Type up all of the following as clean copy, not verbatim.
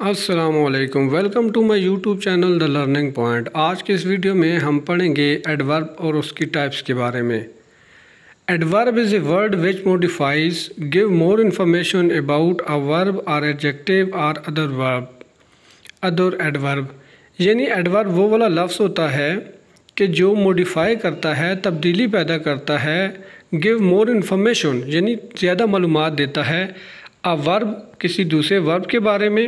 अस्सलामुअलैकुम, welcome to my YouTube channel the learning point. आज के इस वीडियो में हम पढ़ेंगे एडवर्ब और उसकी टाइप्स के बारे में। Adverb is a word which modifies give more information about a verb और एडजेक्टिव और अदर एडवर्ब। यानी एडवर्ब वो वाला लफ्ज़ होता है कि जो मॉडिफाई करता है, तब्दीली पैदा करता है। गिव मोर इन्फॉर्मेशन यानी ज़्यादा मालूमात देता है। अ वर्ब किसी दूसरे वर्ब के बारे में,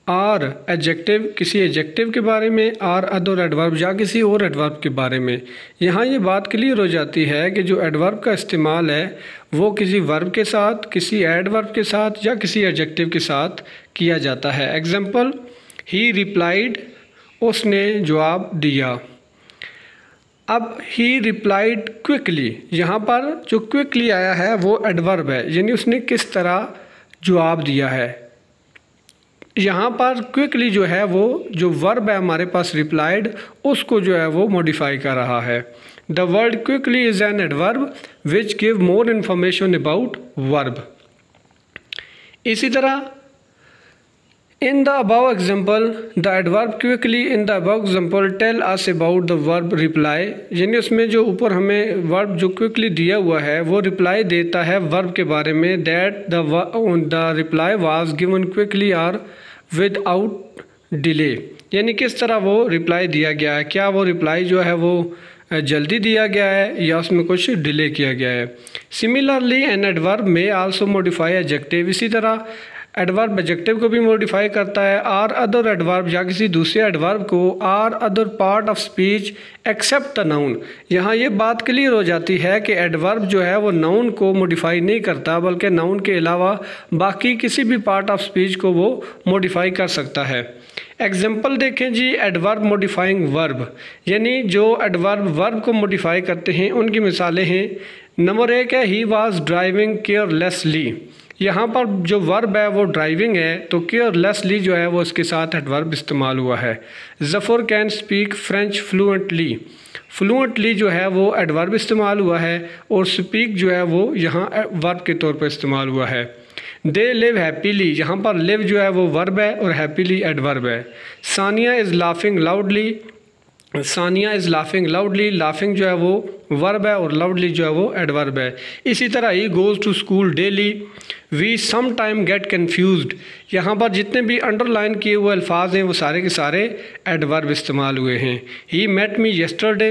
और एडजेक्टिव किसी एडजेक्टिव के बारे में, और अदर एडवर्ब या किसी और एडवर्ब के बारे में। यहाँ ये बात क्लियर हो जाती है कि जो एडवर्ब का इस्तेमाल है वो किसी वर्ब के साथ, किसी एडवर्ब के साथ या किसी एडजेक्टिव के साथ किया जाता है। एग्जाम्पल, ही रिप्लाइड, उसने जवाब दिया। अब ही रिप्लाइड क्विकली, यहाँ पर जो क्विकली आया है वो एडवर्ब है, यानी उसने किस तरह जवाब दिया है। यहाँ पर क्विकली जो है वो जो वर्ब है हमारे पास रिप्लाइड, उसको जो है वो मॉडिफाई कर रहा है। The word quickly is an adverb which give more information about verb. इसी तरह in the above example the adverb quickly in the above example tell us about the verb reply, यानी उसमें जो ऊपर हमें वर्ब जो क्विकली दिया हुआ है वो रिप्लाई देता है वर्ब के बारे में। That the reply was given quickly और विदाउट डिले, यानी किस तरह वो रिप्लाई दिया गया है, क्या वो रिप्लाई जो है वो जल्दी दिया गया है या उसमें कुछ डिले किया गया है। सिमिलरली एन एडवर्ब में आल्सो मॉडिफाई एडजेक्टिव, इसी तरह एडवर्ब एडजेक्टिव को भी मॉडिफाई करता है, और अदर एडवर्ब या किसी दूसरे एडवर्ब को, और other part of speech except the noun. यहाँ ये बात क्लियर हो जाती है कि एडवर्ब जो है वो नाउन को मॉडिफाई नहीं करता, बल्कि नाउन के अलावा बाकी किसी भी पार्ट ऑफ स्पीच को वो मॉडिफाई कर सकता है। एग्जाम्पल देखें जी, एडवर्ब मॉडिफाइंग वर्ब, यानी जो एडवर्ब वर्ब को मॉडिफाई करते हैं उनकी मिसालें हैं। नंबर 1 है ही वॉज ड्राइविंग केयरलेसली। यहाँ पर जो वर्ब है वो ड्राइविंग है, तो केयरलेसली जो है वो इसके साथ एडवर्ब इस्तेमाल हुआ है। Zafar can speak French fluently, fluently जो है वो एडवर्ब इस्तेमाल हुआ है, और स्पीक जो है वो यहाँ वर्ब के तौर पर इस्तेमाल हुआ है। दे लिव हैप्पीली, यहाँ पर लिव जो है वो वर्ब है और हैप्पीली एडवर्ब है। Sania is laughing loudly, Sania is laughing loudly, laughing जो है वो वर्ब है और लाउडली जो है वो एडवर्ब है। इसी तरह he goes to school daily. We some time get confused, यहाँ पर जितने भी अंडरलाइन किए हुए अल्फाज हैं वो सारे के सारे एडवर्ब इस्तेमाल हुए हैं। He met me yesterday,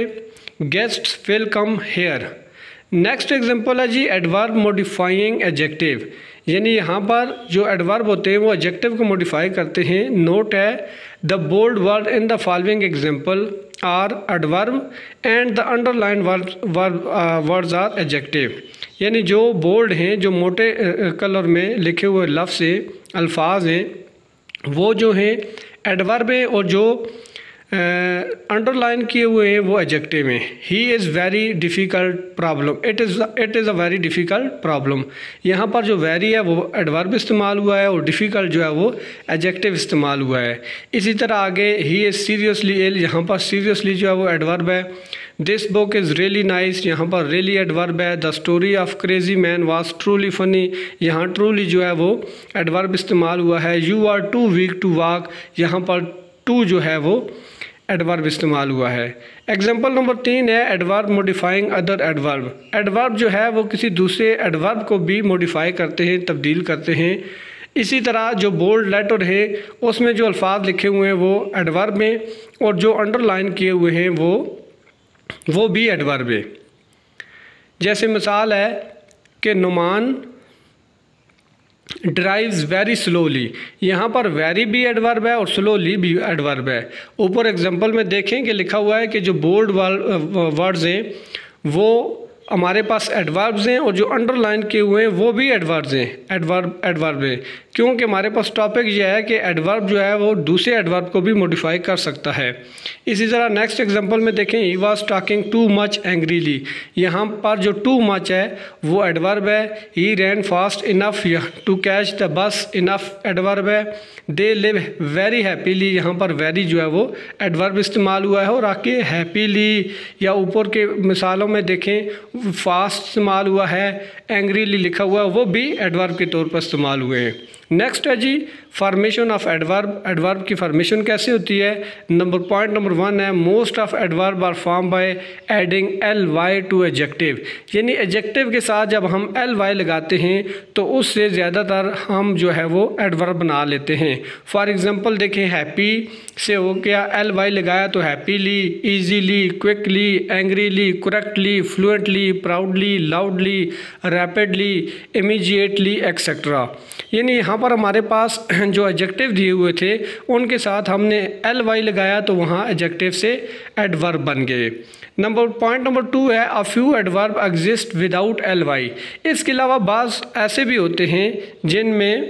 guests will come here. Next example है जी एडवर्ब मॉडिफाइंग एडजेक्टिव, यानी यहाँ पर जो एडवर्ब होते हैं वो एडजेक्टिव को मॉडिफाई करते हैं। नोट है the bold word in the following example are adverb and the underline words are adjective, यानी जो बोल्ड हैं, जो मोटे कलर में लिखे हुए लफ्ज़ से अल्फाज हैं वो जो हैं एडवर्ब हैं, और जो अंडरलाइन किए हुए हैं वो एडजेक्टिव हैं। He is very difficult problem, it is a very difficult problem. यहाँ पर जो वेरी है वो एडवर्ब इस्तेमाल हुआ है, और डिफ़िकल्ट जो है वो एडजेक्टिव इस्तेमाल हुआ है। इसी तरह आगे ही इज़ सीरियसली इल, यहाँ पर सीरियसली जो है वो एडवर्ब है। This book is really nice, यहाँ पर रियली एडवर्ब है। The story of crazy man was truly funny, यहाँ ट्रूली जो है वो एडवर्ब इस्तेमाल हुआ है। You are too weak to walk, यहाँ पर टू जो है वो एडवर्ब इस्तेमाल हुआ है। एग्जाम्पल नंबर 3 है adverb modifying other adverb. Adverb जो है वो किसी दूसरे एडवर्ब को भी मॉडिफाई करते हैं, तब्दील करते हैं। इसी तरह जो बोल्ड लेटर है उसमें जो अल्फाज लिखे हुए हैं वो एडवर्ब हैं, और जो अंडरलाइन किए हुए हैं वो भी एडवर्ब है। जैसे मिसाल है कि नुमान ड्राइव्स वेरी स्लोली, यहाँ पर वेरी भी एडवर्ब है और स्लोली भी एडवर्ब है। ऊपर एग्जांपल में देखें कि लिखा हुआ है कि जो बोल्ड वर्ड्स हैं वो हमारे पास एडवर्ब्स हैं, और जो अंडरलाइन किए हुए हैं वो भी एडवर्ब्स हैं, एडवर्ब है, क्योंकि हमारे पास टॉपिक यह है कि एडवर्ब जो है वो दूसरे एडवर्ब को भी मॉडिफाई कर सकता है। इसी तरह नेक्स्ट एग्जांपल में देखें he was talking too much angrily, यहाँ पर जो टू मच है वो एडवर्ब है। He ran fast enough to catch the bus, enough adverb है। दे लिव वेरी हैप्पीली, यहाँ पर वेरी जो है वो एडवर्ब इस्तेमाल हुआ है, और आके हैप्पीली या ऊपर के मिसालों में देखें फास्ट इस्तेमाल हुआ है, एंग्रीली लिखा हुआ है, वो भी एडवर्ब के तौर पर इस्तेमाल हुए हैं। नेक्स्ट है जी फॉर्मेशन ऑफ एडवर्ब। एडवर्ब की फॉर्मेशन कैसे होती है? पॉइंट नंबर 1 है most of adverb are form by adding ly to adjective. यानी एडजेक्टिव के साथ जब हम ly लगाते हैं तो उससे ज़्यादातर हम जो है वो एडवर्ब बना लेते हैं। फॉर एग्जांपल देखें, हैप्पी से हो गया, ly लगाया तो happily, easily, quickly, angrily, correctly, fluently, proudly, loudly, rapidly, immediately etcetera. यानी यहाँ पर हमारे पास जो एडजेक्टिव दिए हुए थे उनके साथ हमने ly लगाया तो वहाँ एडजेक्टिव से एडवर्ब बन गए। पॉइंट नंबर 2 है a few adverb exist without ly। इसके अलावा बाज़ ऐसे भी होते हैं जिनमें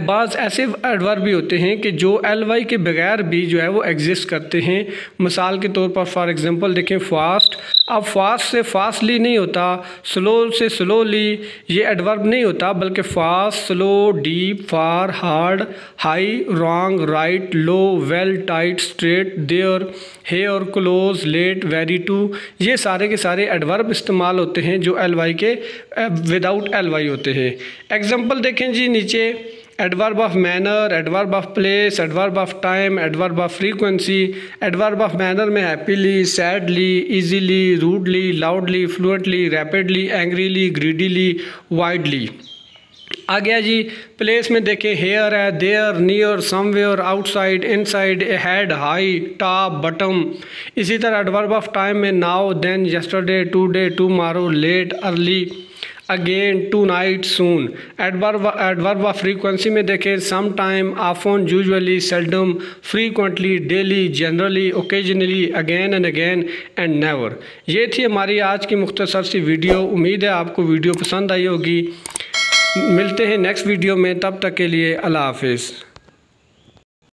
बाज़ ऐसे एडवर्ब भी होते हैं कि जो ly के बगैर भी जो है वो एग्जिस्ट करते हैं। मिसाल के तौर पर फॉर एग्जांपल देखें, फास्ट। अब फास्ट से फास्टली नहीं होता, स्लो से स्लोली, ये एडवर्ब नहीं होता, बल्कि fast, slow, deep, far, hard, high, wrong, right, low, well, tight, straight, there, here, close, late, very, too, ये सारे के सारे एडवर्ब इस्तेमाल होते हैं जो ly के विदाउट ly होते हैं। एग्जांपल देखें जी नीचे, adverb of manner, adverb of place, adverb of time, adverb of frequency. Adverb of manner में happily, sadly, easily, rudely, loudly, fluently, rapidly, angrily, greedily, widely. आ गया जी प्लेस में देखें, हेयर है, there, near, somewhere, outside, inside, head, high, top, bottom. इसी तरह adverb of time में now, then, yesterday, today, tomorrow, late, early, again, tonight, soon. Adverb of frequency में देखें, some time, often, usually, seldom, frequently, daily, generally, occasionally, again and again and never. ये थी हमारी आज की मुख्तसर सी video. उम्मीद है आपको वीडियो पसंद आई होगी। मिलते हैं नेक्स्ट वीडियो में, तब तक के लिए अल्लाह हाफिज़।